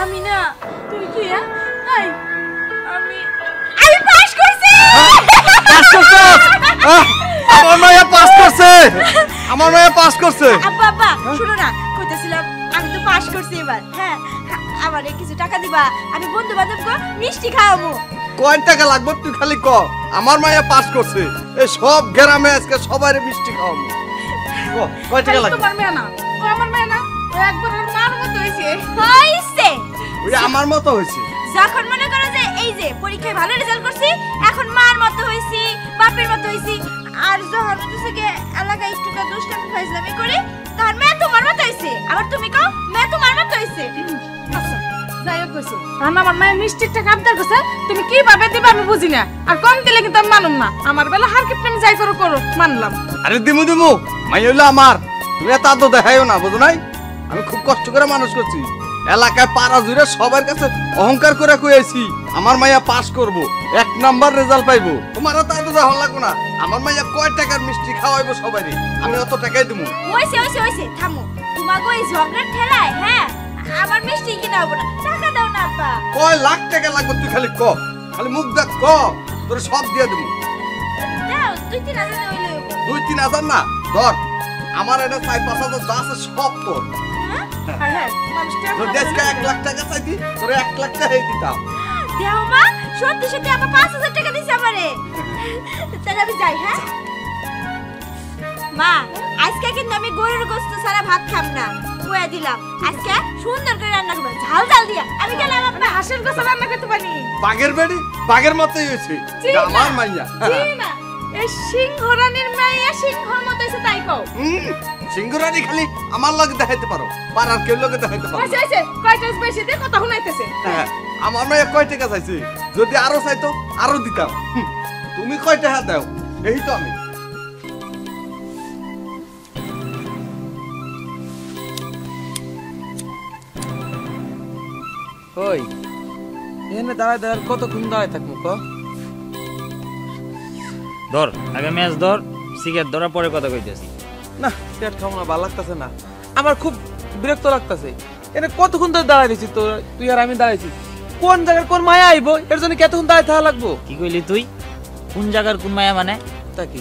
আমি না তুই কি আই আমি পাস করছি। পাস করছস? আমার মাইয়া পাস করছে, আমার মাইয়া পাস করছে। আব্বা আব্বা শুনো না, কইতেছিলাম আমি তো পাস করছি এবার। হ্যাঁ আমারে কিছু টাকা দিবা, আমি বন্ধু বান্ধবকে মিষ্টি খাওয়াবো। কয় টাকা লাগবে তুই খালি ক। আমার মাইয়া পাস করছে, এই সব গ্রামে আজকে সবাইরে মিষ্টি খাওয়াবো। কয় টাকা লাগবে? তোমার মেয়ে না, ও আমার মেয়ে না, ও একবার ওর মার মতো হইছে। হইছে ওই আমার মতো হইছে। যখন মনে করো যে এই যে পরীক্ষায় ভালো রেজাল্ট করছি, এখন মার মতো হইছি, বাপের মতো হইছি। আর যখন থেকে এলাকায় একটু দুষ্টামি ফাইজলামি করে, তখন মেয়ে তোমার মতো হইছে। আবার তুমি কও মেয়ে তোমার মতো হইছে। আচ্ছা যাই হোক কইছো, কারণ আমার মায়ের মিষ্টির টাকা আবদার করছে, তুমি কিভাবে দিবা আমি বুঝি না। আর কম দিলে কিন্তু আমি মানুম না। আমার বেলা হার কিপটা আমি যাই করো করো মানলাম। আরে দিমু দিমু, মাই হইলো আমার, তুমি এত আদর দেখাইও না, বুঝো নাই? আমি খুব কষ্ট করে মানুষ করছি, এলাকায় পাড়া জুড়ে সবার কাছে অহংকার করে কইছি আমার মাইয়া পাস করব, 1 নাম্বার রেজাল্ট পাইবো। তোমার তো আদর দেওয়া লাগবো না। আমার মাইয়া কয় টাকার মিষ্টি খাওয়াইবো সবারই, আমি অত টাকাই দিমু। হইছে হইছে হইছে, থামো। তোমাগো এই ঝগড়ার ঠেলায় হ্যাঁ আমার মিষ্টি কিনা হবো না। টাকা দাও না আব্বা। কয় লাখ টাকা লাগবে তুই খালি ক, খালি মুখ দেখ ক, তোর সব দিয়ে দেবো। দাও 2-3 হাজার হইলে। 2-3 হাজার না, ধর আমার এটা 4-5 হাজার যা আছে সব তোর। হ্যাঁ হ্যাঁ মানুষটা যদি আজকে 1 লাখ টাকা চাইতি, তোর 1 লাখ টাকাই দিতাম। দেও মা, সত্যি সত্যি আপা 5,000 টাকা দিছে আমারে। তাহলে আমি যাই। হ্যাঁ মা, আজকে কিন্তু আমি গরুর গোশত ছাড়া ভাত খাম না, কইয়া দিলাম। আজকে সুন্দর করে রান্না করব, ঝাল ঝাল দিয়া। আমি গেলাম আপা, হাঁসের গোশত রান্না করতে পারি। বাগের বেড়ি বাগের মতই হইছে আমার মাইয়া। জি না, এই সিংহরানীর মাইয়া সিংহর মত হইছে তাই কও। সিংহরানী খালি আমার লগে দেখাইতে পারো, পাড়ার কেউ লগে দেখাইতে পারো। আচ্ছা আচ্ছা, কয়টা বেশি দিয়ে কথা শুনাইতেছে। হ্যাঁ, আমার মাইয়া কয় টাকা চাইছে, যদি আরো চাইতো আরো দিতাম। তুমি কয় টাকা দাও এই তো আমি। ওই এখানে দাঁড়ায় দাঁড়ায় কতক্ষণ দাঁড়ায় থাকবো ক? ধর আগে ম্যাচ ধর, সিগারেট ধরার পরে কথা কইতেছি। না পেট খাবো না, ভালো লাগতেছে না, আমার খুব বিরক্ত লাগতেছে। এনে কতক্ষণ ধরে দাঁড়ায় দিছি, তো তুই আর আমি দাঁড়াইছি, কোন জায়গার কোন মায়া আইবো এর জন্য কতক্ষণ দাঁড়ায় থাকা লাগবো? কি কইলি তুই? কোন জায়গার কোন মায়া মানে? তা কি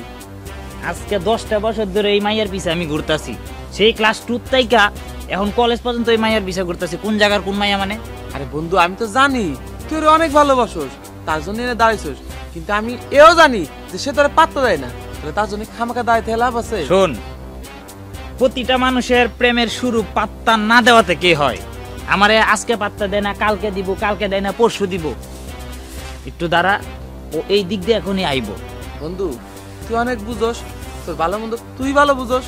আজকে 10টা বছর ধরে এই মাইয়ার পিছে আমি ঘুরতাছি, সেই ক্লাস 2 থেকে এখন কলেজ পর্যন্ত এই মাইয়ার পিছে ঘুরতাছি। কোন জায়গার কোন মায়া মানে? আরে বন্ধু আমি তো জানি তুই ওরে অনেক ভালোবাসোস, তার জন্য এনে দাঁড়াইছোস, কিন্তু আমি এও জানি যে সে তোরে পাত্তা দেয় না, তার জন্য খামাখা দাঁড়ায় থেকে লাভ আছে? শোন, প্রতিটা মানুষের প্রেমের শুরু পাত্তা না দেওয়াতে কে হয়। আমারে আজকে পাত্তা দেয় না, কালকে দিব, কালকে দেয় না, পরশু দিব। একটু দাঁড়া, ও এই দিক দিয়ে এখনই আইবো। বন্ধু তুই অনেক বুঝোস, তোর ভালো মন্দ তুই ভালো বুঝোস,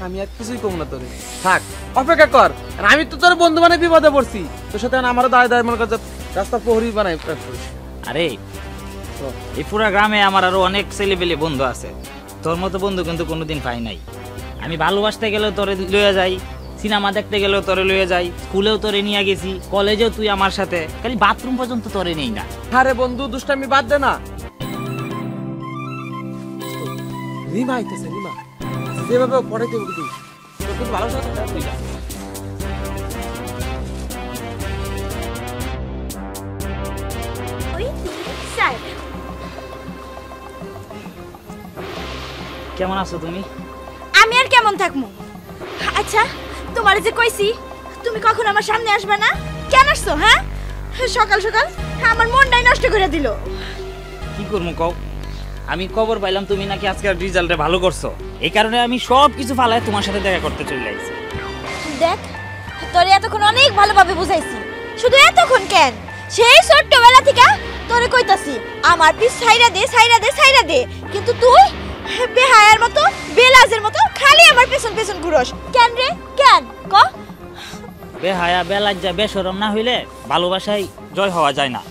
আমি আর কিছুই কম না তোরে। থাক অপেক্ষা কর, আর আমি তো তোর বন্ধু মানে বিপদে পড়ছি, তোর সাথে আমারও দাঁড়ায় দাঁড়ায় মনে কর রাস্তা প্রহরী বানাই। আরে এই পুরা গ্রামে আমার আরো অনেক ছেলেপেলে বন্ধু আছে, তোর মতো বন্ধু কিন্তু কোনোদিন পাই নাই। আমি ভালোবাসতে গেলেও তোরে লইয়া যাই, সিনেমা দেখতে গেলেও তোরে লইয়া যাই, স্কুলেও তোরে নিয়ে গেছি, কলেজেও তুই আমার সাথে, খালি বাথরুম পর্যন্ত তোরে নেই না। আরে বন্ধু দুষ্টামি বাদ দে না। রিমা আইতেছে, রিমা যেভাবে পড়াইতে হবে কিন্তু তোর কিন্তু ভালো সাথে তুই যা। ওই স্যার কেমন আছো তুমি? আমি আর কেমন থাকমু? আচ্ছা তোমার যে কইছি তুমি কখন আমার সামনে আসবে না, কেন আসছো? হ্যাঁ সকাল সকাল আমার মনটাই নষ্ট করে দিল। কি করবো কও? আমি খবর পাইলাম তুমি নাকি আজকের রেজাল্টে ভালো করছো, এই কারণে আমি সব কিছু ফালায় তোমার সাথে দেখা করতে চলে আইছি। দেখ তোরে এতক্ষণ অনেক ভালোভাবে বুঝাইছি, শুধু এতক্ষণ কেন, সেই ছোট্টবেলা থেকে তোরে কইতাছি আমার পিছ ছাইরা দে ছাইরা দে ছাইরা দে, কিন্তু তুই বেহায়ার মতো বেলাজের মতো খালি আমার পেছন পেছন ঘুরোস কেন রে? কেন ক? বেহায়া বেলাজ্জা বেশরম না হইলে ভালোবাসায় জয় হওয়া যায় না।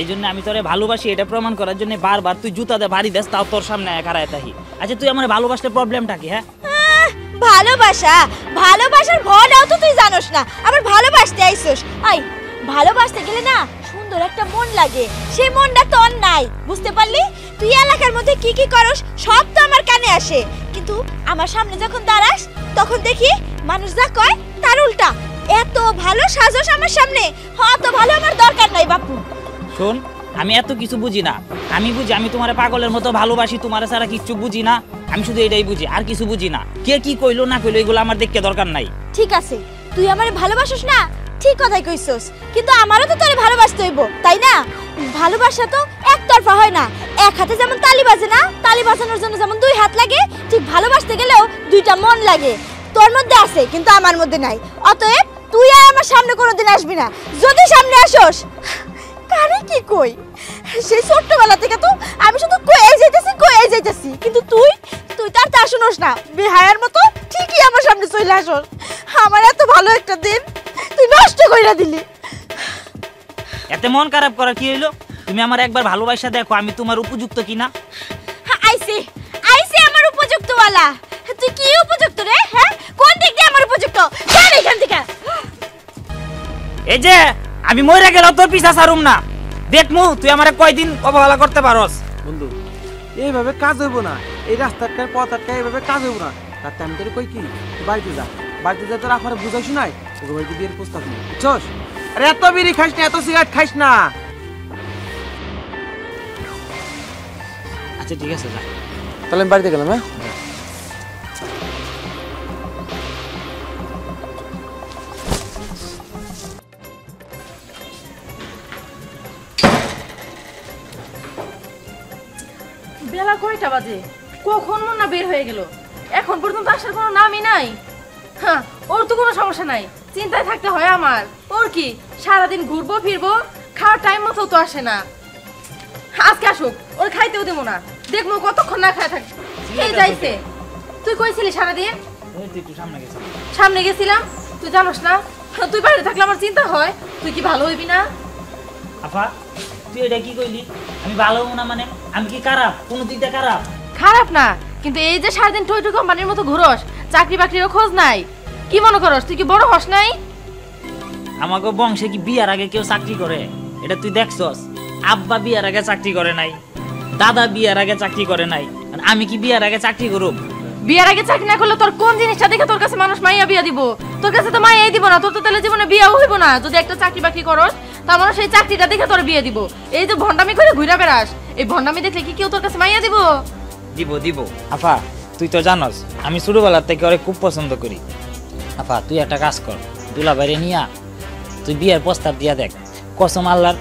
এই জন্য আমি তোরে ভালোবাসি, এটা প্রমাণ করার জন্য বারবার তুই জুতাতে বাড়ি দেস, তাও তোর সামনে একারায় থাকি। আচ্ছা তুই আমার ভালোবাসলে প্রবলেমটা কি? হ্যাঁ ভালোবাসা, ভালোবাসার ভয়টাও তো তুই জানোস না, আবার ভালোবাসতে আইছস। আই ভালোবাসতে গেলে না সুন্দর একটা মন লাগে, সেই মনটা তোর নাই, বুঝতে পারলি? তুই এলাকার মধ্যে কি কি করস সব তো আমার কানে আসে, কিন্তু আমার সামনে যখন দাঁড়াস তখন দেখি মানুষ যা কয় তার উল্টা, এত ভালো সাজস আমার সামনে, অত ভালো আমার দরকার নাই বাপু। শোন, আমি এত কিছু বুঝি না। আমি বুঝি আমি তোমার পাগলের মতো ভালোবাসি, তোমার ছাড়া কিচ্ছু বুঝি না। আমি শুধু এটাই বুঝি, আর কিছু বুঝি না। কে কি কইলো না কইলো এগুলো আমার দেখতে দরকার নাই। ঠিক আছে, তুই আমারে ভালোবাসিস না, ঠিক কথাই কইছস, কিন্তু আমারও তো তোরে ভালোবাসতে হইব, তাই না? ভালোবাসা তো একতরফা হয় না। এক হাতে যেমন তালি বাজে না, তালি বাজানোর জন্য যেমন দুই হাত লাগে, ঠিক ভালোবাসতে গেলেও দুইটা মন লাগে। তোর মধ্যে আছে কিন্তু আমার মধ্যে নাই। অতএব তুই আর আমার সামনে কোনোদিন আসবি না। যদি সামনে আসোস, কারে কি কই, সেই ছোট্টবেলা থেকে তো আমি শুধু কই যাইতেছি, কিন্তু তুই তার তা শুনোস না, বেহায়ার মতো ঠিকই আমার সামনে চলে আসোস। আমার এত ভালো একটা দিন তুই নষ্ট কইরা দিলি। এতে মন খারাপ করা কি হইলো? তুমি আমার একবার ভালোবাসা দেখো আমি তোমার উপযুক্ত কিনা। আইছে আমার উপযুক্ত ওয়ালা। তুই কি উপযুক্ত রে? হ্যাঁ, কোন দিক দিয়ে আমার উপযুক্ত? চল এখান থেকে। এই যে আমি মরে গেল তোর পিছা ছাড়ুম না। দেখমু তুই আমারে কয়দিন অবহেলা করতে পারস। বন্ধু এইভাবে কাজ হইব না, এই রাস্তাটায় পথ আটকায় এইভাবে কাজ হইব না। তার আমি তোর কই কি, তুই বাড়িতে যা তোর আমার বুঝাই শুনাই তোর বাড়িতে বিয়ের প্রস্তাব নেই, বুঝছস? আরে এত বিড়ি খাইস না, এত সিগারেট খাইস না। আচ্ছা ঠিক আছে, যা। তাহলে আমি বাড়িতে গেলাম। হ্যাঁ, বেলা কয়টা বাজে? কখন মুন্না বের হয়ে গেল? এখন পর্যন্ত আসার কোনো নামই নাই। হ্যাঁ, ওর তো কোনো সমস্যা নাই, চিন্তায় থাকতে হয় আমার। ওর কি সারাদিন ঘুরবো ফিরবো, খাওয়ার টাইম মতো তো আসে না। আজকে আসুক, ওর খাইতেও দেবো না, দেখবো কতক্ষণ না খায় থাকে। এই যাইছে। তুই কইছিলি সারাদিন? এই তুই একটু সামনে গেছিস। সামনে গেছিলাম, তুই জানোস না? তুই বাইরে থাকলে আমার চিন্তা হয়, তুই কি ভালো হইবি না? আফা তুই এটা কি কইলি? আমি ভালো না মানে আমি কি খারাপ? কোন দিক দিয়ে খারাপ? খারাপ না, কিন্তু এই যে সারাদিন টয়টো কোম্পানির মতো ঘুরোস, চাকরি বাকরিরও খোঁজ নাই, কি মনে করস তুই কি বড় হস নাই? আমাকে বংশে কি বিয়ার আগে কেউ চাকরি করে? এটা তুই দেখছস? আব্বা বিয়ার আগে চাকরি করে নাই, দাদা বিয়ার আগে চাকরি করে নাই, আর আমি কি বিয়ার আগে চাকরি করব? বিয়ার আগে চাকরি না করলে তোর কোন জিনিসটা দেখে তোর কাছে মানুষ মাইয়া বিয়া দিব? তোর কাছে তো মাইয়াই দিব না, তোর তো তাহলে জীবনে বিয়াও হইব না। যদি একটা চাকরি বাকরি করস, তার মানে সেই চাকরিটা দেখে তোর বিয়ে দিব। এই যে ভন্ডামি করে ঘুরে বেড়াস, এই ভন্ডামি দেখলে কি কেউ তোর কাছে মাইয়া দিব? দিব। আফা তুই তো জানস আমি ছোটবেলার থেকে ওরে খুব পছন্দ করি। আফা তুই একটা কাজ কর, দুলা বাইরে নিয়া তুই বিয়ের প্রস্তাব দিয়া দেখ। কসম আল্লাহর,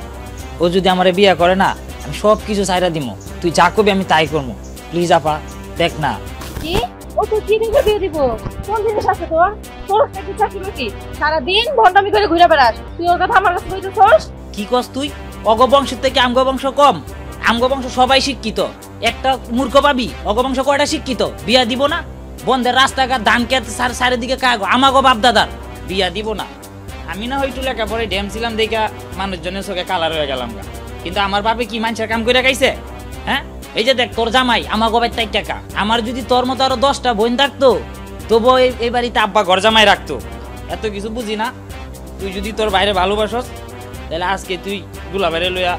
ও যদি আমারে বিয়ে করে না, আমি সব কিছু চাইরা দিমু। তুই যা করবি আমি তাই করবো। প্লিজ আপা দেখ না। কি ও তো কি দেখে বিয়ে দিব? কোন জিনিস আছে তোর? তোর একটা চাকরি বাকরি, সারাদিন ভন্ডামি করে ঘুরে বেড়াস, তুই ওর কথা আমার কাছে কইতেছস? কি কস তুই? অগবংশের থেকে আমগবংশ কম? আমগবংশ সবাই শিক্ষিত, একটা মূর্খ পাবি। অগবংশ কয়টা শিক্ষিত? বিয়া দিব না? বন্ধের রাস্তাঘাট ধান খেত চারিদিকে কাগো, আমাগো বাপ দাদার বিয়া দিব না। আমি না হয়তো লেখাপড়ে ড্যাম ছিলাম দেখা মানুষজনের চোখে কালার হয়ে গেলাম গা, কিন্তু আমার বাপে কি মানুষের কাম করে খাইছে? হ্যাঁ, এই যে দেখ তোর জামাই আমাগো বাড়ির 4 টাকা। আমার যদি তোর মতো আরো 10টা বোন থাকতো, তবু এই বাড়িতে আব্বা ঘর জামাই রাখতো। এত কিছু বুঝি না। তুই যদি তোর বাইরে ভালোবাসস, তাহলে আজকে তুই দুলা বাইরে লইয়া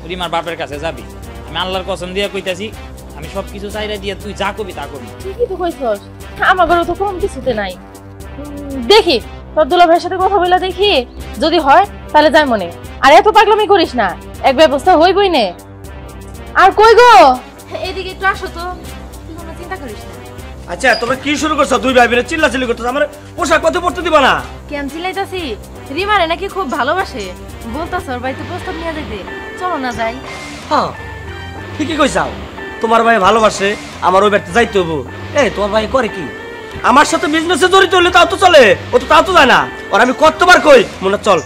রিমার বাপের কাছে যাবি। আমি আল্লাহর কসম দিয়া কইতাছি, আমি সব কিছু চাইরা দিয়ে তুই যা করবি তা করবি। ঠিকই তো কইছস, আমার ঘরে তো কম কিছুতে নাই। দেখি তোর দুলা ভাইয়ের সাথে কথা বলে দেখি, যদি হয় তাহলে যাই মনে। আর এত পাগলামি করিস না, এক ব্যবস্থা হইবই নে। আর কই গো, এদিকে একটু আসো তো, তুই কোনো চিন্তা করিস না। আচ্ছা তোমরা কি শুরু করছো? দুই ভাই বোনে চিল্লাচিল্লি করতেছ, আমার পোশাক কত পড়তে দিবা না? কেন চিল্লাইতাছি? রিমারে নাকি খুব ভালোবাসে, বলতাছ ওর বাড়িতে প্রস্তাব নিয়ে যাইতে, চলো না যাই। হ্যাঁ ঠিকই কইছাও, তোমার ভাই ভালোবাসে, আমার ওই বাড়িতে যাইতে হবো। এই তোমার ভাই করে কি? আমার সাথে বিজনেসে জড়িত হলে তাও তো চলে, ও তো তাও তো যায় না। ওর আমি কতবার কই মনে চল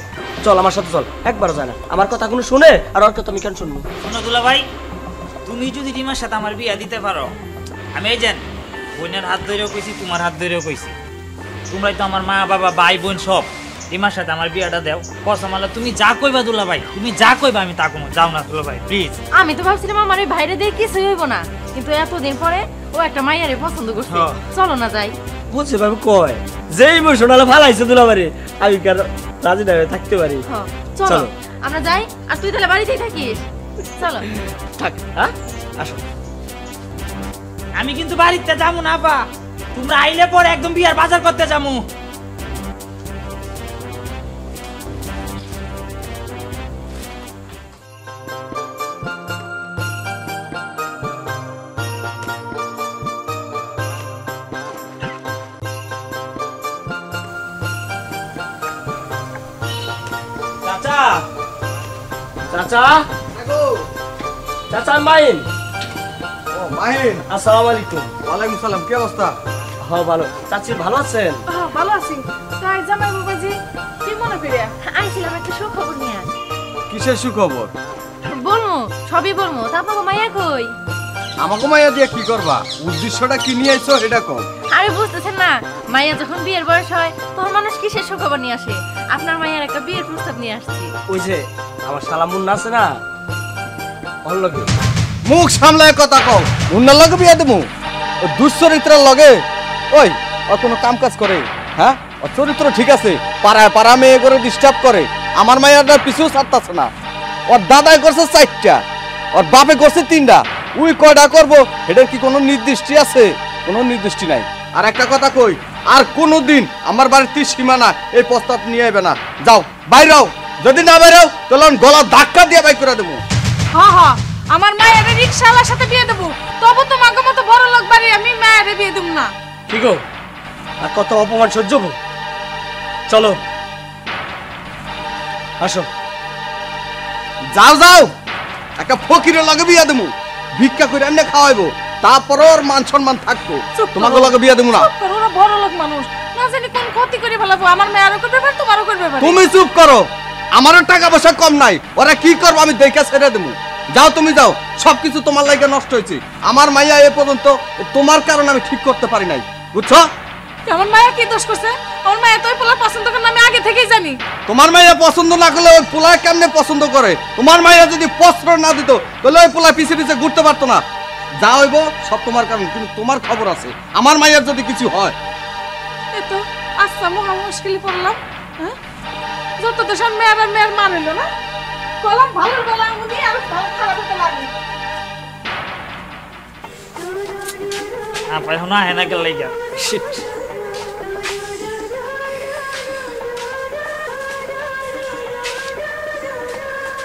চল আমার সাথে চল, একবারও যায় না। আমার কথা কোনো শুনে, আর ওর কথা আমি কেন শুনবো? শোনো দুলা ভাই, তুমি যদি রিমার সাথে আমার বিয়া দিতে পারো, আমি এই জান বোনের হাত ধরেও কইছি, তোমার হাত ধরেও কইছি, তোমরাই তো আমার মা বাবা ভাই বোন সব। রিমার সাথে আমার বিয়াটা দাও। কসম আল্লাহ, তুমি যা কইবা দুলা ভাই, তুমি যা কইবা আমি তা করবো। যাও না দুলা ভাই প্লিজ। আমি তো ভাবছিলাম আমার এই ভাইরে দিয়ে কিছুই হইব না, কিন্তু এতদিন পরে ও একটা মাইয়ারে পছন্দ করছে, হ্যাঁ। চলো না যাই। বুঝছে ভাবে কয় যে ইমোশনাল ফালাইছে দুলাবারে, আমি কার রাজি না হয়ে থাকতে পারি। হ্যাঁ, চলো চলো। আমরা যাই, আর তুই তাহলে বাড়িতেই থাকিস। চলো থাক, হ্যাঁ আসো। আমি কিন্তু বাড়িতে যাবো না আপা, তোমরা আইলে পরে একদম বিয়ার বাজার করতে যাবো। চাচা চাচা মাইন ও মাহিন, আসসালামু আলাইকুম। ওয়ালাইকুম সালাম, কি অবস্থা? হ্যাঁ ভালো। চাচি ভালো আছেন? ভালো আছি। তাই জামাই বাবাজি কি মনে করে আইছিলাম একটা সুখবর নিয়ে। কিসের সুখবর? বলমু, সবই বলমু। তারপর মাইয়া কই? আমাকে মাইয়া দিয়ে কি করবা? উদ্দেশ্যটা কি নিয়ে আইছো এটা কম। আরে বুঝতেছেন না, মাইয়া যখন বিয়ের বয়স হয় তখন মানুষ কিসের সুখবর নিয়ে আসে? আপনার মাইয়ার একটা বিয়ের প্রস্তাব নিয়ে আসছি। ওই যে আমার শালা মুন্না আছে না, ওর লগে। মুখ সামলায় কথা কও। মুন্নার লগে বিয়া দেবো? ও দুশ্চরিত্রার লগে? ওই ও কোনো কাম কাজ করে? হ্যাঁ, ও চরিত্র ঠিক আছে, পাড়ায় পাড়া মেয়ে করে ডিস্টার্ব করে, আমার মায়ের পিছু ছাড়তাছে না। ওর দাদাই করছে 4টা, ওর বাপে করছে 3টা, উই কয়টা করবো এটার কি কোনো নির্দিষ্ট আছে? কোনো নির্দিষ্ট নাই। আর একটা কথা কই, আর কোনোদিন আমার বাড়িতে সীমানা এই প্রস্তাব নিয়ে আইবে না। যাও বাইরেও, যদি না বাইরেও তাহলে আমি গলা ধাক্কা দিয়ে বাই করে দেবো। হ্যাঁ হ্যাঁ, আমার মায়ের রিকশাওয়ালার সাথে বিয়ে দেবো, তবু তোমাকে মতো বড় লোক বাড়ি আমি মায়ের বিয়ে দেব না। কি গো, আর কত অপমান সহ্য করব? চলো আসো। যাও যাও, একটা ফকিরের লগে বিয়া দেবো, ভিক্ষা করে এনে খাওয়াইবো, তারপর ওর মান সম্মান থাকবো। তোমাকে লগে বিয়া দেবো না। ওরা বড় লোক মানুষ, না জানি কোন ক্ষতি করে ফেলাবো। আমার মেয়েরও করবে পারে, তোমারও করবে পারে। তুমি চুপ করো, আমারও টাকা পয়সা কম নাই, ওরা কি করবো আমি দেখে ছেড়ে দেবো। যাও তুমি যাও, সবকিছু তোমার লাগে নষ্ট হয়েছে। আমার মাইয়া এ পর্যন্ত তোমার কারণে আমি ঠিক করতে পারি নাই, বুঝছো? আমার মায়া কি দোষ করছে? আমার মায়া তো ওই পোলা পছন্দ করে না, আমি আগে থেকেই জানি। তোমার মাইয়া পছন্দ না করলে ওই পোলায় কেমনে পছন্দ করে? তোমার মাইয়া যদি পছন্দ না দিত তাহলে ওই পোলা পিছে পিছে ঘুরতে পারতো না। যা হইব সব তোমার কারণ, কিন্তু তোমার খবর আছে আমার মাইয়ার যদি কিছু হয়। এ তো আচ্ছা মহা মুশকিলে পড়লাম। হ্যাঁ, যত দেশ মেয়ের আর মেয়ের মান হইলো না, কলাম ভালো গলাম উনি আর ভালো খারাপ হতে লাগে। আপা এখন আহে না গেল লাইগা। শিট।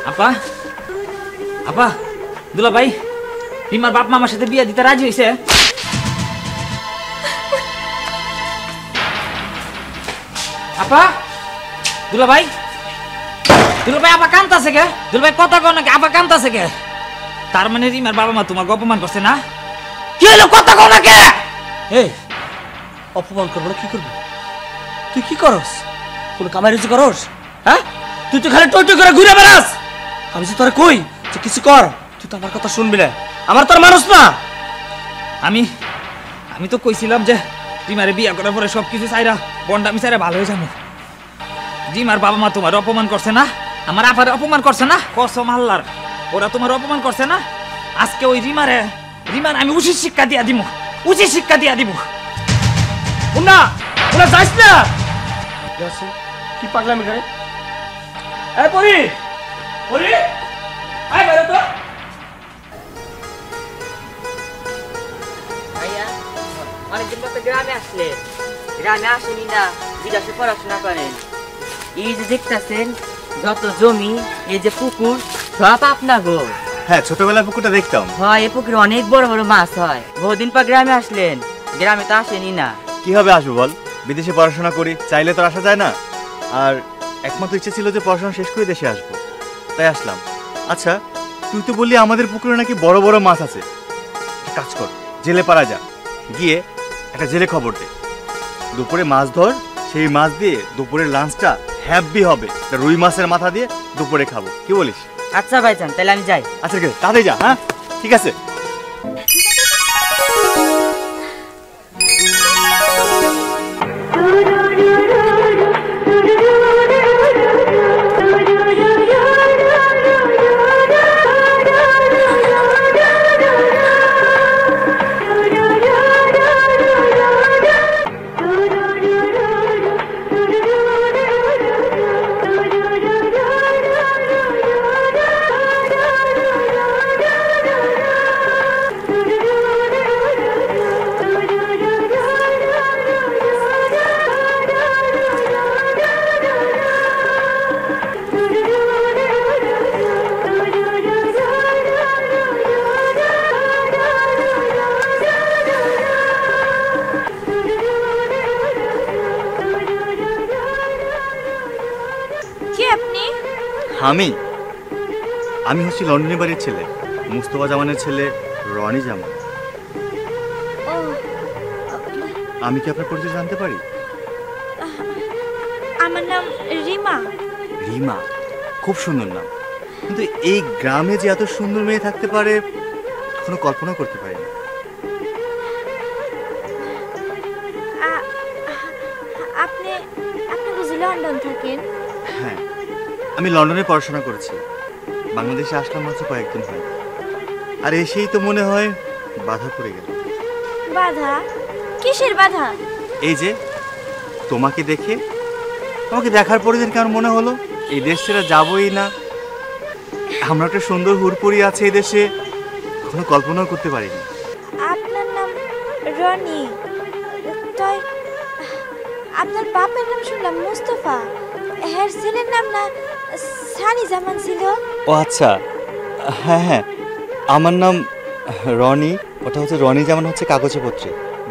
আপা আপা, দুলা ভাই রিমার বাপ মামার সাথে বিয়ে দিতে রাজি হইছে। আপা, দুলা ভাই আপা কান্তাছে কে? দুলা ভাই কথা কও নাকি? আপা কান্তাছে কে? তার মানে রিমার বাবা মা তোমাকে অপমান করছে না? কি হলো, কথা কও না কে? এই অপমান করবো না, কি করবি? তুই কি করস? কোন কামাই রুচি করস? হ্যাঁ, তুই তো খালি টই টই করে ঘুরে বেড়াস। আমি যে তোরে কই যে কিছু কর, তুই তো আমার কথা শুনবি না। আমার তোর মানুষ না। আমি তো কইছিলাম যে রিমারে বিয়া করার পরে সবকিছু চাইরা বন্ডামি চাইরা ভালো হয়ে যাবো। রিমার বাবা মা তোমার অপমান করছে না, আমার আপারে অপমান করছে না, কসম আল্লাহর ওরা তোমার অপমান করছে না। আজকে ওই রিমার আমি উচিত শিক্ষা দিয়া দিব, উচিত শিক্ষা দিয়া দিব। মুন্না, মুন্না যাইস না। কি পাগলামি করে? এই পরি, পরি, আয় বাইরে তো। ভাইয়া অনেকদিন মতো গ্রামে আসলে, গ্রামে আসেনি না, বিদেশে পড়াশোনা করেন। এই যে দেখতেছেন যত জমি, এই যে পুকুর, সব আপনা গো। হ্যাঁ, ছোটবেলায় পুকুরটা দেখতাম। হয় এই পুকুরে অনেক বড় বড় মাছ হয়। বহুদিন পর গ্রামে আসলেন, গ্রামে তো আসেনি না। কিভাবে আসবো বল, বিদেশে পড়াশোনা করি, চাইলে তো আসা যায় না। আর একমাত্র ইচ্ছে ছিল যে পড়াশোনা শেষ করে দেশে আসবো, তাই আসলাম। আচ্ছা, তুই তো বললি আমাদের পুকুরে নাকি বড় বড় মাছ আছে। একটা কাজ কর, জেলে পাড়া যা, গিয়ে একটা জেলে খবর দে, দুপুরে মাছ ধর, সেই মাছ দিয়ে দুপুরের লাঞ্চটা হ্যাপি হবে। তা রুই মাছের মাথা দিয়ে দুপুরে খাবো, কি বলিস? আচ্ছা ভাইজান, তাহলে আমি যাই। আচ্ছা ঠিক আছে, তাড়াতাড়ি যা। হ্যাঁ ঠিক আছে। কে আপনি? আমি আমি হচ্ছি লন্ডনের বাড়ির ছেলে, মুস্তফা জামানের ছেলে রনি জামান। ও আমি কি আপনার পরিচয় জানতে পারি? আমার নাম রিমা। রিমা, খুব সুন্দর নাম, কিন্তু এই গ্রামে যে এত সুন্দর মেয়ে থাকতে পারে কোনো কল্পনা করতে পারিনি। আপনি আপনি বুঝি লন্ডন থাকেন? হ্যাঁ, আমি লন্ডনে পড়াশোনা করেছি, বাংলাদেশে আসলাম মাত্র কয়েকদিন হয়, আর এসেই তো মনে হয় বাধা পড়ে গেল। বাধা? কিসের বাধা? এই যে তোমাকে দেখে, তোমাকে দেখার পরে যেন কেমন মনে হলো এই দেশ ছেড়ে যাবোই না। আমরা একটা সুন্দর হুড়পুরি আছে এই দেশে, কোনো কল্পনাও করতে পারিনি। আপনার নাম রনি, তাই আপনার বাপের নাম শুনলাম মুস্তফা, হ্যাঁ ছেলের নাম না সানি জামান ছিল? ও আচ্ছা, হ্যাঁ হ্যাঁ, আমার নাম রনি, ওটা হচ্ছে রনি জামান হচ্ছে কাগজে পত্রে,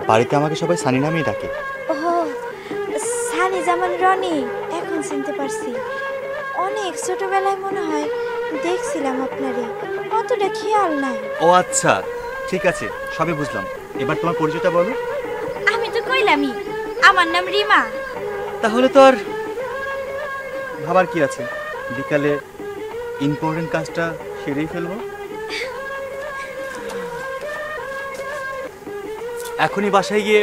বাড়িতে আমাকে সবাই সানি নামেই ডাকে। ও সানি জামান রনি, এখন চিনতে পারছি। অনেক ছোটবেলায় মনে হয় দেখছিলাম আপনারে, অতটা খেয়াল নাই। ও আচ্ছা, ঠিক আছে, সবই বুঝলাম। এবার তোমার পরিচয়টা বলো। আমি তো কইলামই আমার নাম রিমা। তাহলে তো আর ভাবার কি আছে, বিকালে ইম্পর্টেন্ট কাজটা সেরেই ফেলবো। এখনই বাসায় গিয়ে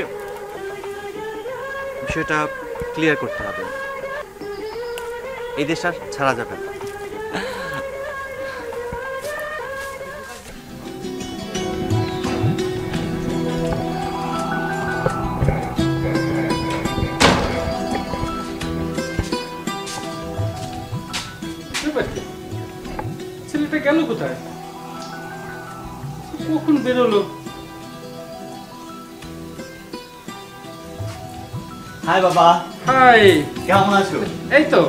বিষয়টা ক্লিয়ার করতে হবে, এই দেশ আর ছাড়া যাবে না। ছেলেটা গেল কোথায়? কখন বেরোলো? হাই বাবা। হাই, কেমন আছো? এই তো।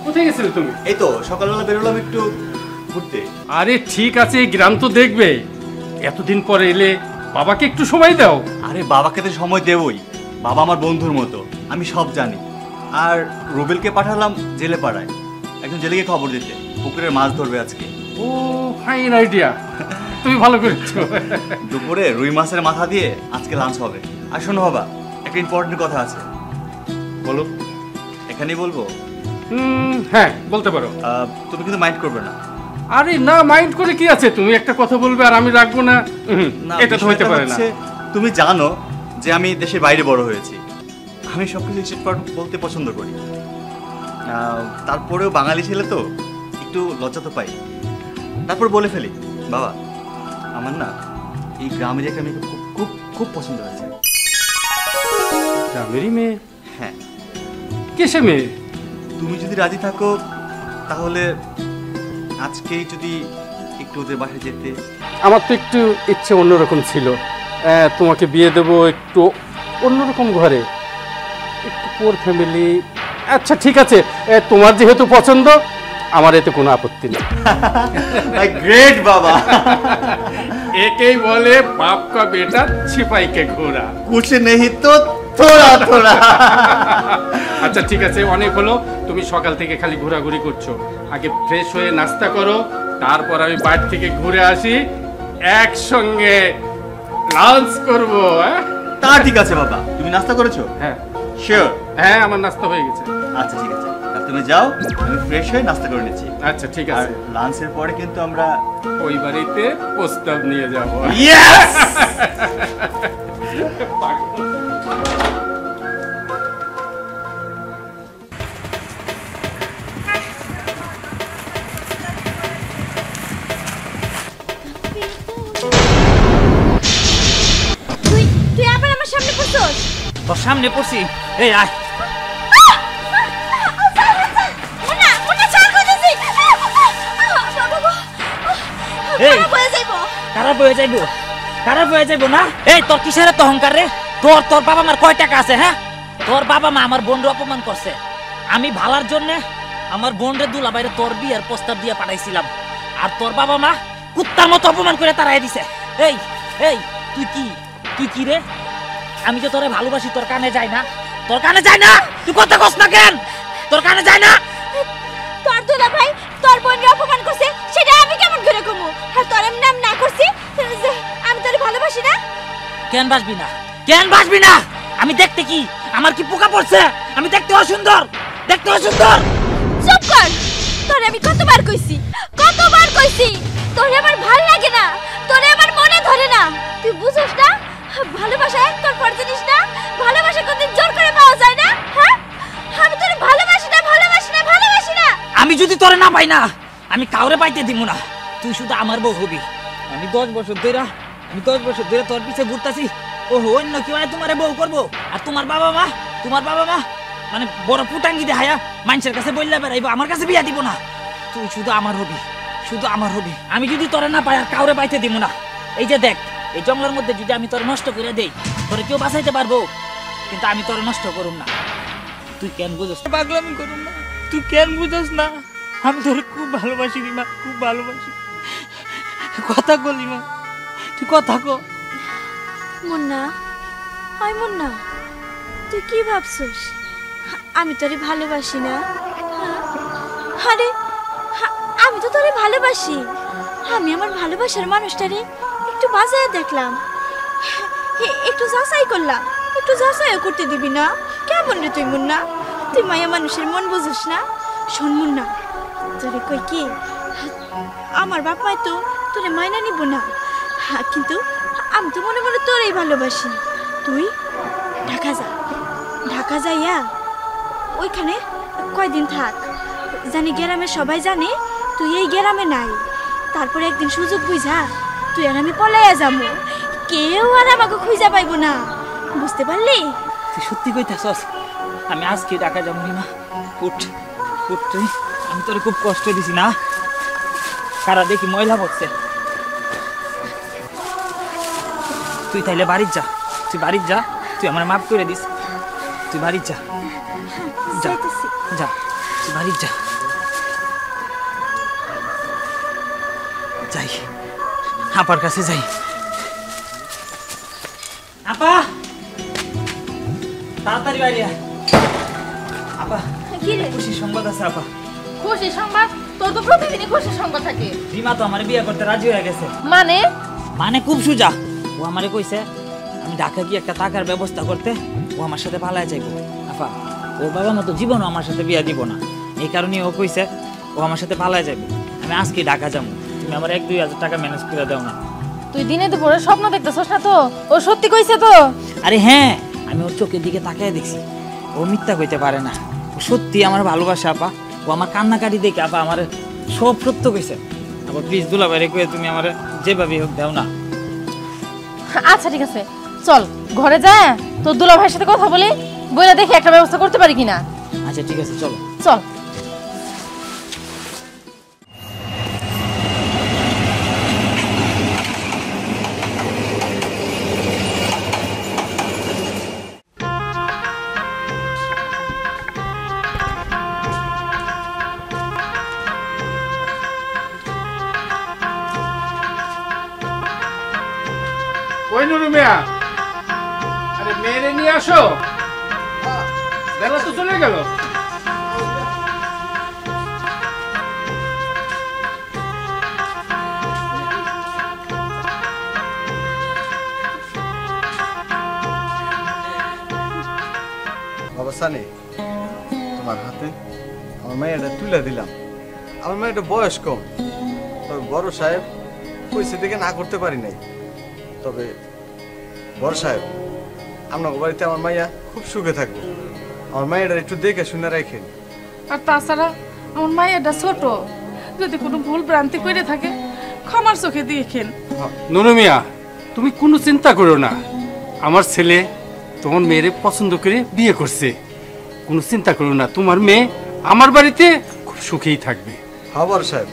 কোথায় গেছিলে তুমি? এই তো সকালবেলা বেরোলাম একটু ঘুরতে। আরে ঠিক আছে, গ্রাম তো দেখবে, এতদিন পরে এলে বাবাকে একটু সময় দাও। আরে বাবাকে তো সময় দেবই, বাবা আমার বন্ধুর মতো, আমি সব জানি। আর রুবেলকে পাঠালাম জেলে পাড়ায়, একজন জেলেকে খবর দিতে পুকুরের মাছ ধরবে আজকে। ও ফাইন আইডিয়া, তুমি ভালো করেছো। দুপুরে রুই মাছের মাথা দিয়ে আজকে লাঞ্চ হবে। আর শোনো বাবা, একটা ইম্পর্টেন্ট কথা আছে। বলো। এখানেই বলবো? হ্যাঁ বলতে পারো। তুমি কিন্তু মাইন্ড করবে না? আরে না, মাইন্ড করে কি আছে, তুমি একটা কথা বলবে আর আমি রাখবো না, এটা তো হইতে পারে না। তুমি জানো যে আমি দেশের বাইরে বড় হয়েছি, আমি সবকিছু স্ট্রেটফরওয়ার্ড বলতে পছন্দ করি। তারপরেও বাঙালি ছেলে তো একটু লজ্জা তো পাই, তারপর বলে ফেলি, বাবা আমার না এই গ্রামের একটা মেয়েকে খুব খুব খুব পছন্দ হয়েছে। গ্রামেরই মেয়ে? হ্যাঁ। কিসে মেয়ে? তুমি যদি রাজি থাকো তাহলে আজকেই যদি একটু ওদের বাসায় যেতে। আমার তো একটু ইচ্ছে অন্যরকম ছিল, তোমাকে বিয়ে দেবো একটু অন্যরকম ঘরে, একটু পোর ফ্যামিলি। আচ্ছা ঠিক আছে, তোমার যেহেতু পছন্দ আমার এতে কোনো আপত্তি নেই। গ্রেট বাবা। একেই বলে বাপ কা বেটা ছিপাই কে ঘোরা। কুছ নেই তো থোড়া থোড়া। আচ্ছা ঠিক আছে, অনেক হলো, তুমি সকাল থেকে খালি ঘোরাঘুরি করছো, আগে ফ্রেশ হয়ে নাস্তা করো, তারপর আমি বাড়ি থেকে ঘুরে আসি, একসঙ্গে লাঞ্চ করবো। তা ঠিক আছে বাবা, তুমি নাস্তা করেছো? হ্যাঁ শিওর? হ্যাঁ আমার নাস্তা হয়ে গেছে। আচ্ছা ঠিক আছে, তুমি যাও, আমি ফ্রেশ হয়ে নাস্তা করে নিচ্ছি। আচ্ছা ঠিক আছে, লাঞ্চের পরে কিন্তু আমরা ওই বাড়িতে প্রস্তাব নিয়ে যাবো। ইয়েস। তুই আবার আমার সামনে পড়ছস? তোর সামনে পড়ছি, এই আয়। খারাপ হয়ে যাইবো, খারাপ হয়ে যাইবো না? এই তোর কিসের এত অহংকার রে? তোর বাবা মার কয় টাকা আছে? হ্যাঁ, তোর বাবা মা আমার বোনরে অপমান করছে, আমি ভালার জন্য আমার বোনরে দুলাভাইরে তোর বিয়ের প্রস্তাব দিয়ে পাঠাইছিলাম, আর তোর বাবা মা কুত্তার মতো অপমান করে তাড়াই দিছে। এই এই তুই কি রে? আমি যে তোরে ভালোবাসি, তোর কানে যায় না? তোর কানে যায় না? তুই কথা কস না কেন? তোর কানে যায় না? তোর দুলাভাই তোর বোনরে অপমান করছে, সেটা আমি কেমন কেন বাসবি না? কেন বাসবি না? আমি দেখতে কি? আমার কি পোকা পড়ছে? আমি দেখতে অসুন্দর? দেখতে অসুন্দর? চুপ কর। তোরে আমি কতবার কইছি, তোরে আমার ভাল লাগে না, তোরে আমার মনে ধরে না। তুই বুঝছ না ভালোবাসা একতরফা জিনিস না, ভালোবাসা কোনদিন জোর করে পাওয়া যায় না। হ্যাঁ, আমি তোরে ভালোবাসি না। আমি যদি তোরে না পাই না, আমি কাউরে পাইতে দিব না। তুই শুধু আমার বউ হবি। আমি 10 বছর ধরে তোর পিছে ঘুরতাছি। ওহো, অন্য কি মানে তোমারে বউ করবো? আর তোমার বাবা মা মানে বড় পুটাঙ্গি দেখায়া মানুষের কাছে বললে বেড়াইবো, আমার কাছে বিয়া দিব না। তুই শুধু আমার হবি। আমি যদি তোরে না পাই আর কাউরে পাইতে দিব না। এই যে দেখ, এই জঙ্গলের মধ্যে যদি আমি তোরে নষ্ট করে দেই, তোরে কেউ বাঁচাইতে পারবো, কিন্তু আমি তোরে নষ্ট করুম না। তুই কেন বুঝছ? পাগলামি করুম না। তুই কেন বুঝছ না? আমি তোরে খুব ভালোবাসি মা, খুব ভালোবাসি। কথা বলি মা, তুই কথা কো। মুন্না, তুই কি ভাবছিস? আমি তোরে ভালোবাসি না? আরে আমি তো তোরে ভালোবাসি। আমি আমার ভালোবাসার মানুষটারে একটু বাজায় দেখলাম, একটু যাচাই করলাম। একটু যাচাইও করতে দিবি না? কেমন রে তুই মুন্না? তুই মায়া মানুষের মন বুঝিস না? শোন মুন্না, তোরে কই কি, আমার বাপ মায় তো তোরে মাইনা নিব না, কিন্তু আমি তো মনে মনে তোরেই ভালোবাসি। তুই ঢাকা যাইয়া ওইখানে কয়দিন থাক, জানি গ্রামের সবাই জানে তুই এই গ্রামে নাই। তারপরে একদিন সুযোগ বুঝা তুই আর আমি পলাইয়া যাবো, কেউ আর আমাকে খুঁজা পাইব না। বুঝতে পারলি? তুই সত্যি কইতাছস? আমি আজকে ঢাকা যাবো না। উঠ তুই, আমি তোরে খুব কষ্ট দিছি না? কারা দেখি ময়লা পড়ছে। তুই তাইলে বাড়ি যা, তুই আমার মাফ করে দিস। তুই বাড়ি যা, তুই বাড়ি যা। যাই, আপার কাছে যাই। আপা, তাড়াতাড়ি বাইরে আয়। আপা, কি রে? খুশি সংবাদ আছে আপা। খুশি সংবাদ? তোর তো প্রতিদিনই খুশি সংবাদ থাকে। রিমা তো আমার বিয়ে করতে রাজি হয়ে গেছে। মানে খুব সোজা। ও আমারে কইছে আমি ঢাকা গিয়ে একটা টাকার ব্যবস্থা করতে ও আমার সাথে পালায় যাইব। আপা, ওর বাবা মতো জীবনও আমার সাথে বিয়া দিব না, এই কারণে ও কইছে ও আমার সাথে পালায় যাবে। আমি আজকে ঢাকা যাবো, তুমি আমার 1-2 হাজার টাকা ম্যানেজ করে দাও না। তুই দিনে দুপুরে স্বপ্ন দেখতেছস না তো? ও সত্যি কইছে তো? আরে হ্যাঁ, আমি ওর চোখের দিকে তাকিয়ে দেখছি। ও মিথ্যা কইতে পারে না, ও সত্যি আমার ভালোবাসা। আপা, ও আমার কান্নাকাটি দেখে আপা আমার সব সত্য কইছে। আপা প্লিজ দুলাভাইরে কইয়া তুমি আমার যেভাবে হোক দাও না। আচ্ছা ঠিক আছে, চল ঘরে যা, তোর দুলা ভাইয়ের সাথে কথা বলি, বইলা দেখি একটা ব্যবস্থা করতে পারি কিনা। আচ্ছা ঠিক আছে, চলো। চল। কই নুরু মিয়া, আরে মেয়েরে নিয়ে আসো, বেলা তো চলে গেল। বাবা সানি, তোমার হাতে আমার মেয়েটা তুলে দিলাম। আমার মেয়েটা বয়স কম, তবে বড় সাহেব কইছে দেখে না করতে পারি নাই। তবে বড় সাহেব, আপনার বাড়িতে আমার মাইয়া খুব সুখে থাকবো। আমার মাইয়াটা একটু দেখে শুনে রাখেন। আর তাছাড়া আমার মায়েরটা ছোট, যদি কোনো ভুল ভ্রান্তি করে থাকে ক্ষমার চোখে দেখেন। নুরু মিয়া, তুমি কোনো চিন্তা করো না, আমার ছেলে তোমার মেয়েরে পছন্দ করে বিয়ে করছে। কোনো চিন্তা করো না, তোমার মেয়ে আমার বাড়িতে খুব সুখেই থাকবে। হ্যাঁ বড় সাহেব,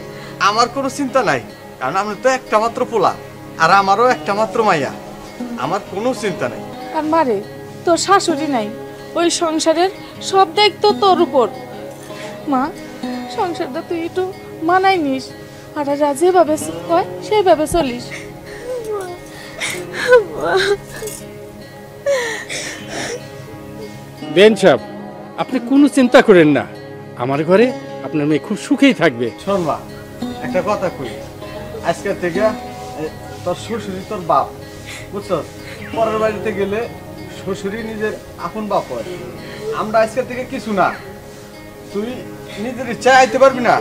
আমার কোনো চিন্তা নাই, কারণ আমি তো একটা মাত্র পোলা, আর আমারও একটা মাত্র মাইয়া। আমার কোনো চিন্তা নাই। আর মারে, তোর শাশুড়ি নাই, ওই সংসারের সব দায়িত্ব তোর উপর। মা, সংসারটা তুই একটু মানাই নিস, আর যেভাবে হয় সেইভাবে চলিস। বেন সাহেব, আপনি কোনো চিন্তা করেন না, আমার ঘরে আপনার মেয়ে খুব সুখেই থাকবে। শোন মা, একটা কথা কই, আজকের থেকে তোর শ্বশুরি তোর বাপ, বুঝছ? পরের বাড়িতে গেলে শ্বশুরই নিজের আপন বাপ হয়। আমরা আজকের থেকে কিছু না, তুই নিজের ইচ্ছায় আইতে পারবি না।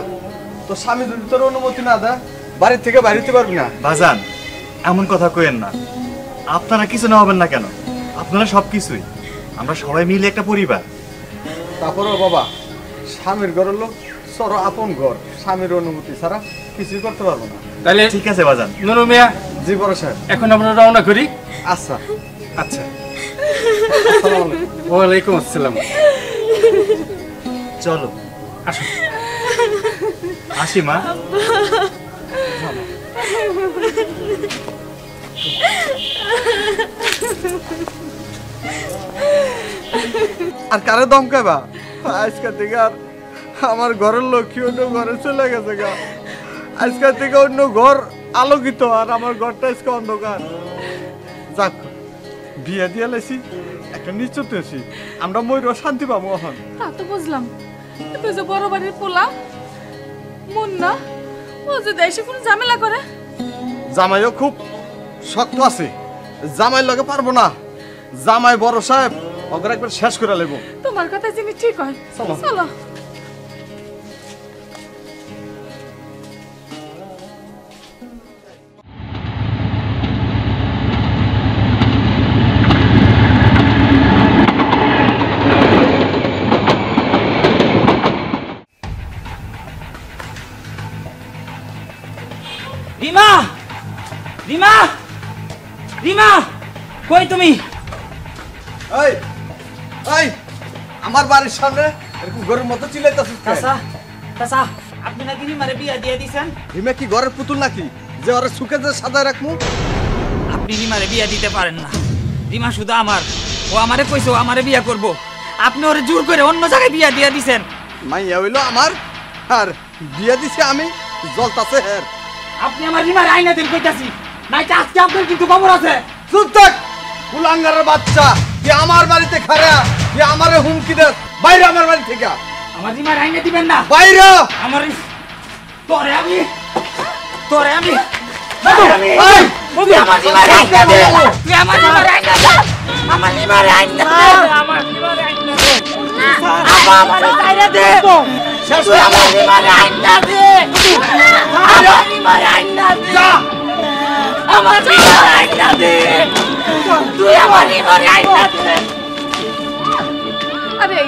তো স্বামী যদি তোর অনুমতি না দেয় বাড়ি থেকে বাড়িতে পারবি না। বাজান এমন কথা কইেন না, আপনারা কিছু না হবেন না কেন, আপনারা সব কিছুই, আমরা সবাই মিলে একটা পরিবার। তারপরেও বাবা, স্বামীর ঘরের লোক সর আপন ঘর, স্বামীর অনুমতি ছাড়া কিছুই করতে পারবো না। তাহলে ঠিক আছে বাজান। নুরু মিয়া, জি বড় সাহেব। এখন আমরা রওনা করি। আচ্ছা আচ্ছা, আসসালামু আলাইকুম। ওয়ালাইকুম আসসালাম। চলো আসো। আসি মা। আর কারে দমকাবা? আজকের থেকে আর আমার ঘরের লক্ষ্মী অন্য ঘরে চলে গেছে গা। আজকের থেকে অন্য ঘর আলোকিত, আর আমার ঘরটা আজকে অন্ধকার। যাক, বিয়ে দিয়ে লেছি, একটা নিশ্চিত হয়েছি, আমরা ময়ূর শান্তি পাবো এখন। তা তো বুঝলাম, তুই যে বড় বাড়ির পোলা মুন্না, ও যদি এসে কোনো ঝামেলা করে। জামাইও খুব শক্ত আছে, জামাই লগে পারবো না। জামাই বড় সাহেব ওকে একবার শেষ করে লেব। তোমার কথা যিনি ঠিক হয়, চলো। চলো। রিমা, রিমা, রিমা, কই তুমি? এই এই আমার বাড়ির সামনে এরকম গরুর মতো চিল্লাইতাছিস কেন? চাচা, চাচা, আপনি নাকি রিমারে বিয়া দিয়ে দিছেন? রিমা কি ঘরের পুতুল নাকি যে ওরে সুখে যে সাজায় রাখমু? আপনি রিমারে বিয়া দিতে পারেন না। রিমা শুধু আমার, ও আমারে কইছে ও আমারে বিয়া করব। আপনি ওরে জোর করে অন্য জায়গায় বিয়া দিয়ে দিছেন। মাইয়া হইলো আমার, আর বিয়া দিছে আমি, জলতাছে হের। আপনি আমার রিমারে আইনা দিন কইতাছি, নাইটা আজকে আপনার কিন্তু খবর আছে। চুপ থাক কুলাঙ্গারের বাচ্চা, তুই আমার বাড়িতে খাড়া, তুই আমারে হুমকি দে, বাইরে আমার বাড়ি থেকে। আমার রিমারে আইনা দিবেন না। বাইরে আমার তোরে আমি এই, তুই আমার রিমারে আইনা দে। তুই আমার রিমারে আইনা দে। আমার রিমারে আইনা দে। আমার রিমারে আইনা দে। আমার রিমারে দে। তুই আমার রিমারে আইনা দে। আমার রিমারে আইনা দে। আমার রিমারে আইনা দে। তুই আমার রিমারে আইনা দে। আরে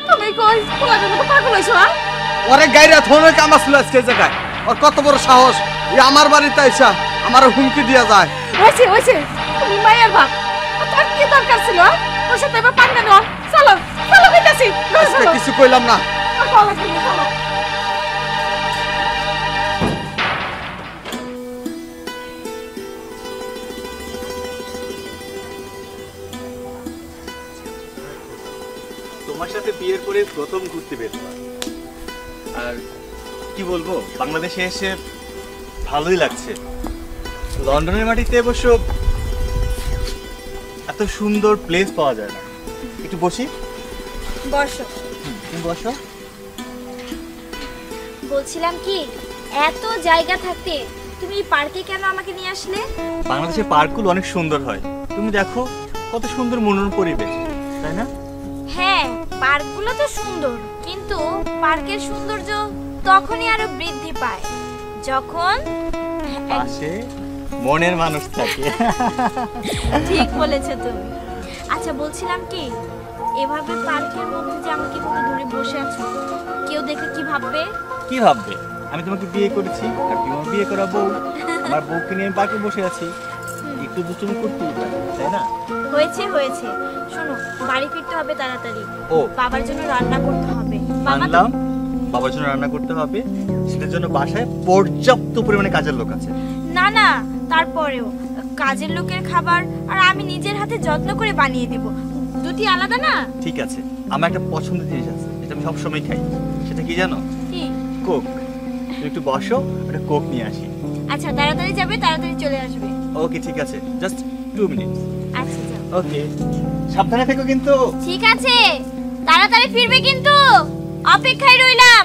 তুমি কই পোলাটার মতো পাগল হইছো? ওরে গাইরা থনের কাম আসলো আজকে জায়গায়। ওর কত বড় সাহস, এই আমার বাড়িতে আইসা আমার হুমকি দিয়া যায়। হয়েছে হয়েছে, তুমি মায়ের বাপ, তোর কি দরকার ছিল ওর সাথে এবার পাঙ্গা নেওয়া? চলো চলো কইতাছি, আজকে কিছু কইলাম না। চলো। তোমার সাথে বিয়ের পরে প্রথম ঘুরতে বেরোলাম, আর কি বলবো, বাংলাদেশে এসে ভালোই লাগছে। লন্ডনের মাটিতে অবশ্য এত সুন্দর প্লেস পাওয়া যায় না। একটু বসি। বসো। তুমি বসো। বলছিলাম কি, এত জায়গা থাকতে তুমি পার্কে কেন আমাকে নিয়ে আসলে? বাংলাদেশের পার্কগুলো অনেক সুন্দর হয়, তুমি দেখো কত সুন্দর মনোরম পরিবেশ, তাই না? হ্যাঁ, পার্কগুলো তো সুন্দর, কিন্তু পার্কের সৌন্দর্য তখনই আরো বৃদ্ধি পায় যখন পাশে মনের মানুষ থাকে। ঠিক বলেছো তুমি। আচ্ছা বলছিলাম কি, এভাবে পার্কের মধ্যে যে আমাকে এভাবে ধরে বসে আছো, কেউ দেখে কি ভাববে? কি ভাববে? আমি তোমাকে বিয়ে করেছি, আর তুমি আমার বিয়ে করা বউ। আমার বউকে নিয়ে আমি পার্কে বসে আছি, একটু দুষ্টুমি করতেই পারি, তাই না? হয়েছে হয়েছে, শোনো, বাড়ি ফিরতে হবে তাড়াতাড়ি। ও, বাবার জন্য রান্না করতে হবে। বাবা তো- মানলাম বাবার জন্য রান্না করতে হবে, সেটার জন্য বাসায় পর্যাপ্ত পরিমাণে কাজের লোক আছে। না না, তারপরেও কাজের লোকের খাবার আর আমি নিজের হাতে যত্ন করে বানিয়ে দেব, দুটি আলাদা না? ঠিক আছে, আমার একটা পছন্দের জিনিস আছে যেটা আমি সবসময় খাই, সেটা কি জানো? কি? কোক। তুমি একটু বসো, একটা কোক নিয়ে আসি। আচ্ছা, তাড়াতাড়ি যাবে, তাড়াতাড়ি চলে আসবে। ওকে ঠিক আছে, জাস্ট 2 মিনিটস। আচ্ছা যাও। ওকে, সাবধানে থেকো কিন্তু। ঠিক আছে, তাড়াতাড়ি ফিরবে কিন্তু, অপেক্ষায় রইলাম।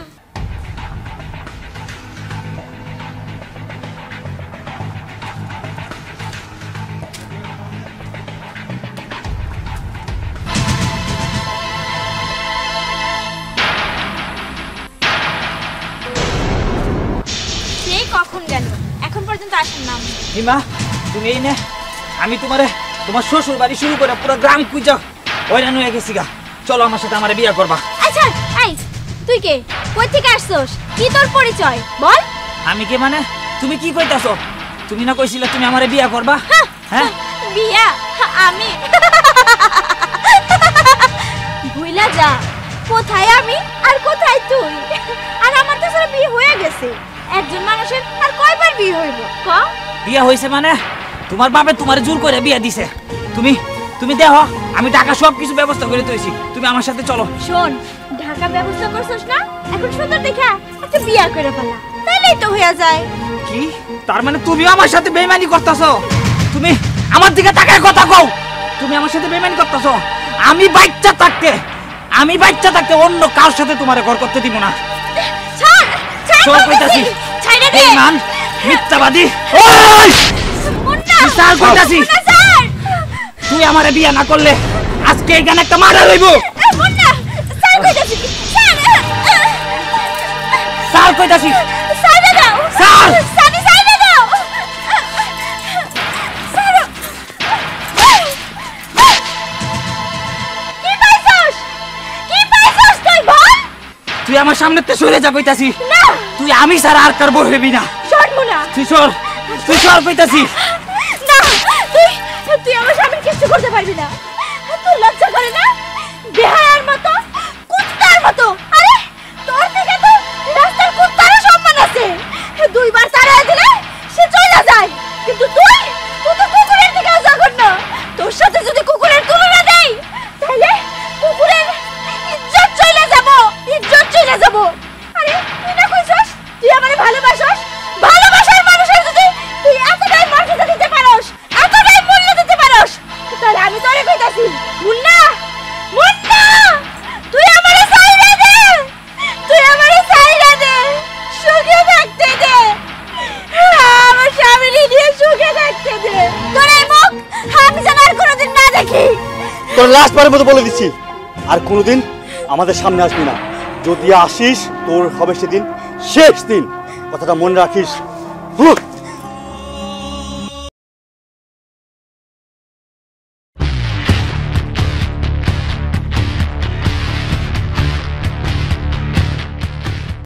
কখন গেল, এখন পর্যন্ত আসেন না। হিমা তুমি এই নে, আমি তোমার শ্বশুর বাড়ি শুরু করে পুরো গ্রাম কুইজা হয়রান হয়ে গেছি গা। চলো আমার সাথে আমার বিয়ে করবা। আচ্ছা এই তুই কে, কই থেকে আসছস, কি তোর পরিচয় বল? আমি কে মানে? তুমি কি কইতাছো? তুমি না কইছিলে তুমি আমারে বিয়ে করবা? হ্যাঁ বিয়া? আমি ভুইলা যা, কোথায় আমি আর কোথায় তুই? আর আমার তো সারা বিয়ে হয়ে গেছে। একজন মানুষের আর কয়বার বিয়ে হইব ক? বিয়ে হইছে মানে তোমার বাপে তোমারে জোর করে বিয়ে দিছে। তুমি দেখো আমি টাকা সব কিছু ব্যবস্থা করে দিয়েছি, তুমি আমার সাথে চলো। শোন, ঢাকা ব্যবস্থা করছস না, এখন সুন্দর দেখা একটা বিয়া করে ফেলা, তাইলেই তো হইয়া যায়। কি তার মানে তুমিও আমার সাথে বেইমানি করতেছো? তুমি আমার দিকে তাকায় কথা কও, তুমি আমার সাথে বেইমানি করতেছো? আমি বাচ্চা থাকতে অন্য কার সাথে তোমারে ঘর করতে দিব না। ছাড় সব কইতাছি, ছাইড়া দে। বেঈমান, মিথ্যাবাদী। ওই মুন্না, ছাড় কইতাছি। মুন্না ছাড়। তুই আমারে বিয়ে না করলে আজকে এখানে একটা মার্ডার হইব। মুন্না ছাড় কইতাছি, ছাড়। ছাড় কইতাছি। ছাইড়া দাও। ছাড়। সানি ছাইড়া দাও। ছাড়ো। কি পাইছস? কি পাইছস তুই বল? তুই আমার সামনেতে সরে যা কইতাছি। না। তুই আমি ছাড়া আর কার বউ হইবি না। সর মুন্না। তুই সর কইতাছি। না, তুই আমার স্বামীর কিছু করতে পারবি না। তোর লজ্জা করে না? বেহায়ার মতো, কুত্তার মতো। আরে তোর থেকে তো রাস্তার কুত্তারও সম্মান আছে। দুইবার তাড়া দিলে সে চলে যায়, কিন্তু তুই তো কুকুরের থেকেও জঘন্য। তোর সাথে যদি কুকুরের তুলনা দেই, তাহলে কুকুরের ইজ্জত চলে যাব, ইজ্জত চলে যাব। আরে তুই না কইছস তুই আমারে ভালোবাসস? ভালোবাসার মানুষের যদি তুই এতটাই মর্যাদা দিতে পারস, এতটাই মূল্য দিতে পারস, তাহলে আমি তোরে কইতাছি, মুন্না, মুন্না, তুই আমারে ছাইড়া দে, তুই আমারে ছাইড়া দে, সুখে থাকতে দে, আমার স্বামীরে নিয়ে সুখে থাকতে দে। তোর এই মুখ আমি যেন আর কোনোদিন না দেখি। তোর লাস্ট বারের মতো বলে দিচ্ছি, আর কোনোদিন আমাদের সামনে আসবি না। যদি আসিস তোর হবে সেদিন শেষ দিন, কথাটা মনে রাখিস।